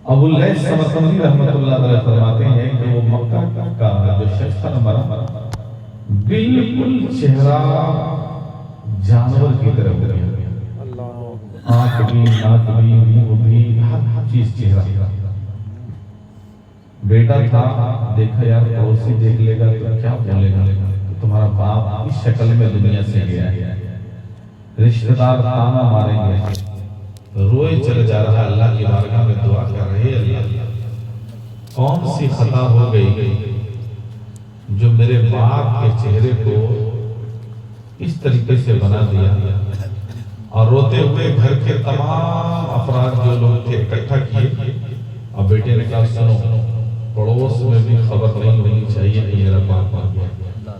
ابو اللیث سمرقندی رحمۃ اللہ علیہ فرماتے ہیں کہ وہ مکہ کا جو شخص تھا مرا بالکل چہرہ جانور کی طرح ہو گیا، آنکھ بھی، ناک بھی، منہ بھی، ہر چیز چہرہ۔ بیٹا تھا، دیکھا یار پڑوسی دیکھ لے گا تو کیا بولے گا، تمہارا باپ اس شکل میں دنیا سے گیا ہے، رشتہ دار تانا ماریں گے، روئے چل جا رہا، اللہ کی بارگاہ میں دعا کر رہے، اللہ کون سی خطا ہو گئی جو میرے باپ کے چہرے کو اس طریقے سے بنا دیا۔ اور روتے ہوئے گھر کے تمام افراد جو لوگ تھے اکٹھا کیے، اب بیٹے نے کہا سنو، پڑوس میں بھی خبر نہیں ہونی چاہیے کہ میرا باپ مر گیا،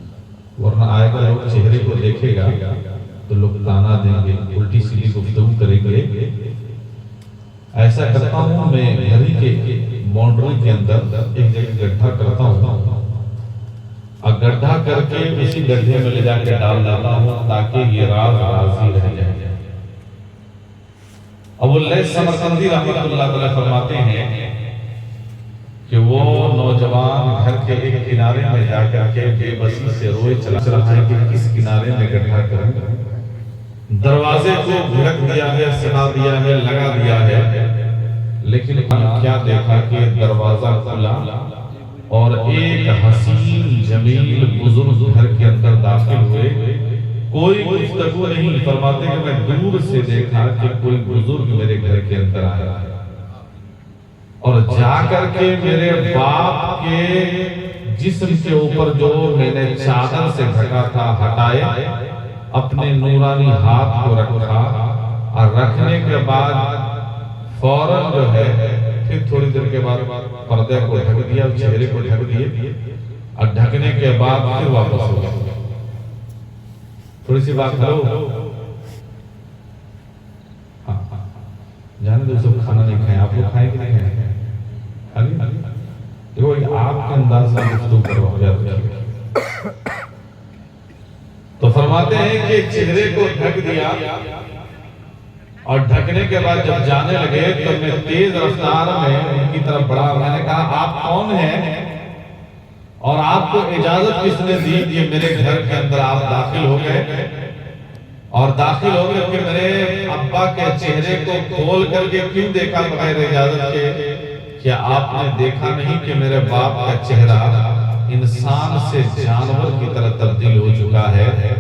ورنہ آئے گا لوگ چہرے کو دیکھے گا تو لوگ تانا دیں گے، الٹی سیدھی گفتگو کریں گے۔ ایسا کرتا ہوں میں گھر کے باؤنڈری کے اندر ایک جگہ گڈھا کرتا ہوں، اور گڈھا کر کے اسی گڈھے میں لے جا کے ڈال دیتا ہوں تاکہ یہ راز راضی رہ جائے۔ ابو اللیث سمرقندی رحمۃ اللہ علیہ فرماتے ہیں کہ وہ نوجوان گھر کے ایک کنارے میں جا کر کے بے بسی سے روئے چلا رہا ہے کہ کس کنارے میں گڈھا کروں۔ دروازے کو بھڑک دیا ہے، سنا دیا ہے، لگا دیا ہے، لیکن کیا دیکھا کہ دروازہ کھلا اور ایک حسین جمیل بزرگ گھر کے اندر داخل ہوئے۔ کوئی گفتگو نہیں، فرماتے کہ میں دور سے دیکھا کہ کوئی بزرگ میرے گھر کے اندر آیا اور جا کر کے میرے باپ کے جسم کے اوپر جو میں نے چادر سے ڈھکا تھا ہٹائے، اپنے نورانی ہاتھ کو رکھا، اور رکھنے کے بعد فوراً جو ہے پھر تھوڑی دیر کے بعد پردے کو ڈھک دیا، چہرے کو ڈھک دیے، اور ڈھکنے کے بعد پھر واپس ہو گیا۔ تھوڑی سی بات کرو، جانے دو، سب کھانا نہیں کھائیں، آپ لوگ کھائیں کہ نہیں کھائیں؟ دیکھو آپ کے انداز میں گفتگو کرو جاتا۔ تو فرماتے ہیں کہ چہرے کو ڈھک دیا، اور ڈھکنے کے بعد جب جانے لگے تو میں تیز رفتار میں ان کی طرف بڑھا، میں نے کہا آپ کون ہیں اور آپ کو اجازت کس نے دی کہ میرے گھر کے اندر آپ داخل ہو گئے؟ اور داخل ہو گئے کہ میرے ابا کے چہرے کو کھول کر کے کیوں دیکھا بغیر اجازت کے؟ کیا آپ نے دیکھا نہیں کہ میرے باپ کا چہرہ انسان سے جانور کی طرح تبدیل ہو چکا ہے؟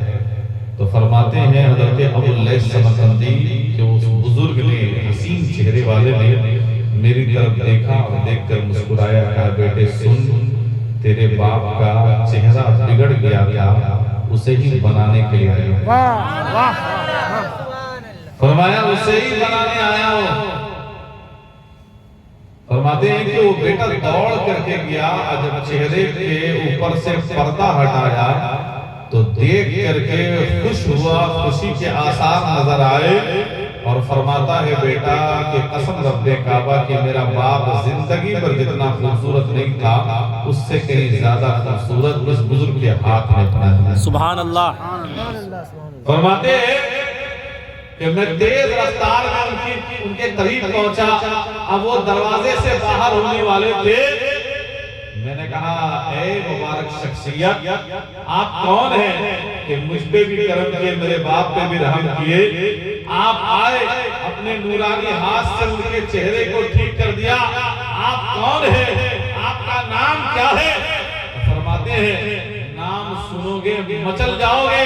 تو فرماتے ہیں حضرت ابو اللیث سمرقندی کہ اس بزرگ نے، حسین چہرے والے نے میری طرف دیکھا اور دیکھ کر مسکرایا، کہا بیٹے سن، تیرے باپ کا چہرہ بگڑ گیا تھا، اسے ہی بنانے کے لیے آیا۔ فرمایا اسے ہی بنانے آیا ہوں۔ فرماتے ہیں کہ وہ بیٹا دوڑ کر کے گیا، جب چہرے کے اوپر سے پردہ ہٹایا تو دیکھ کر کے خوش ہوا، خوشی کے آثار نظر آئے، اور فرماتا ہے بیٹا کہ قسم رب کعبہ کہ میرا باپ زندگی پر جتنا خوبصورت نہیں تھا اس سے کہیں زیادہ خوبصورت اس بزرگ کے ہاتھ میں بنا دیا۔ سبحان اللہ۔ فرماتے ہیں کہ میں تیز رفتار میں ان کے قریب پہنچا، اب وہ دروازے سے باہر ہونے والے تھے۔ میں نے کہا اے مبارک شخصیت، آپ کون ہیں کہ مجھ پہ بھی کرم کیے، میرے باپ پہ بھی رحم کیے؟ آپ آئے، اپنے نورانی ہاتھ سے ان کے چہرے کو ٹھیک کر دیا۔ آپ کون ہیں؟ آپ کا نام کیا ہے؟ فرماتے ہیں نام سنو گے مچل جاؤ گے۔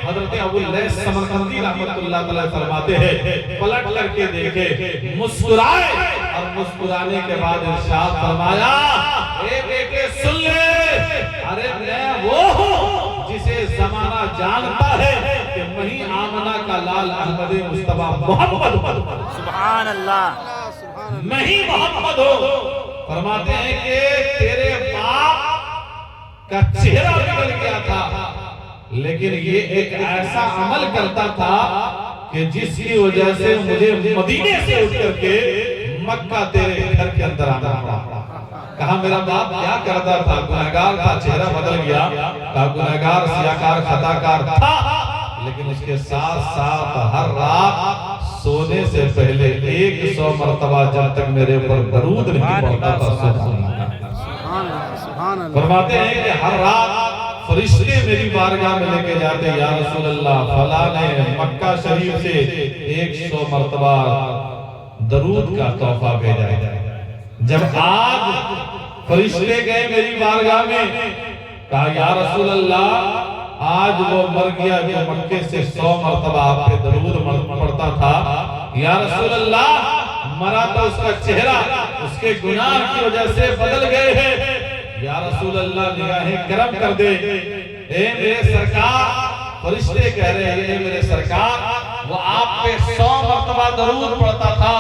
حضرت ابو اللیث سمرقندی رحمۃ اللہ علیہ فرماتے ہیں پلٹ کر کے دیکھے، مسکرائے، اور مسکرانے کے بعد ارشاد فرمایا اے بیٹے سن لے، ارے میں وہ ہوں جسے زمانہ جانتا ہے کہ وہی آمنہ کا لال احمد مصطفیٰ محمد ہوں۔ سبحان اللہ۔ میں ہی محمد ہوں۔ فرماتے ہیں کہ تیرے باپ کا چہرہ بگڑ گیا تھا، لیکن یہ ایک ایسا عمل کرتا تھا کہ جس کی وجہ سے مجھے مدینے سے اٹھ کر کے مکہ تیرے گھر کے اندر آنا پڑا۔ کہا میرا باپ کیا کرتا تھا؟ گنہگار تھا، چہرہ بدل گیا، کہا گنہگار، سیاکار، خطاکار تھا، لیکن اس کے ساتھ ساتھ ہر رات سونے سے پہلے 100 مرتبہ جب تک میرے اوپر درود نہیں پڑتا تھا سبحان اللہ۔ سبحان اللہ سبحان اللہ فرماتے ہیں کہ ہر رات فرشتے میری بارگاہ میں لے کے جاتے یا رسول اللہ فلاں نے مکہ شریف سے 100 مرتبہ درود کا تحفہ بھیجا ہے۔ جب آج فرشتے گئے میری بارگاہ میں کہا یا رسول اللہ آج وہ مر گیا جو مکے سے 100 مرتبہ آپ پہ درود پڑتا تھا، یا رسول اللہ مرا تو اس کا چہرہ اس کے گناہ کی وجہ سے بدل گئے ہیں، یا رسول اللہ نگاہیں کرم کر دے۔ اے میرے سرکار فرشتے کہہ رہے ہیں اے میرے سرکار وہ آپ پہ 100 مرتبہ درود پڑتا تھا،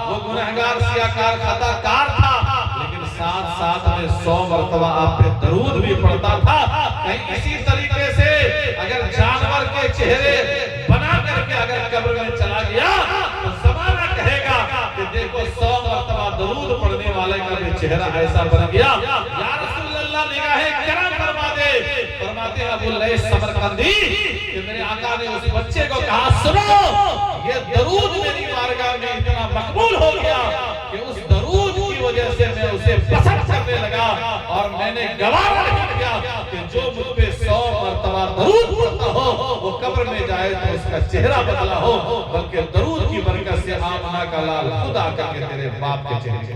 وہ گنہگار سیاکار خطا کار تھا، لیکن ساتھ ساتھ میں 100 مرتبہ آپ پہ درود بھی پڑتا تھا۔ کہیں اسی طریقے سے اگر جانور کے چہرے بنا کر کے اگر قبر میں چلا گیا تو زمانہ کہے گا کہ دیکھو 100 مرتبہ درود پڑھنے والے کا بھی چہرہ ایسا بن گیا۔ یا رسول اللہ نگاہیں کرم فرما دے۔ فرماتے ہیں ابو اللیث سمرقندی کہ میرے آقا نے اس بچے کو کہا سنو یہ درود میری بارگاہ میں اتنا مقبول ہو گیا کہ اس درود کی وجہ سے میں اسے پسند کرنے لگا اور میں نے گوارا نہیں کیا کہ جو مجھ پہ 100 مرتبہ درود پڑھتا ہو وہ قبر میں جائے تو اس کا چہرہ بدلا ہو، بلکہ درود کی برکت سے آمنہ کا لال خدا کر کے تیرے باپ کے چہرے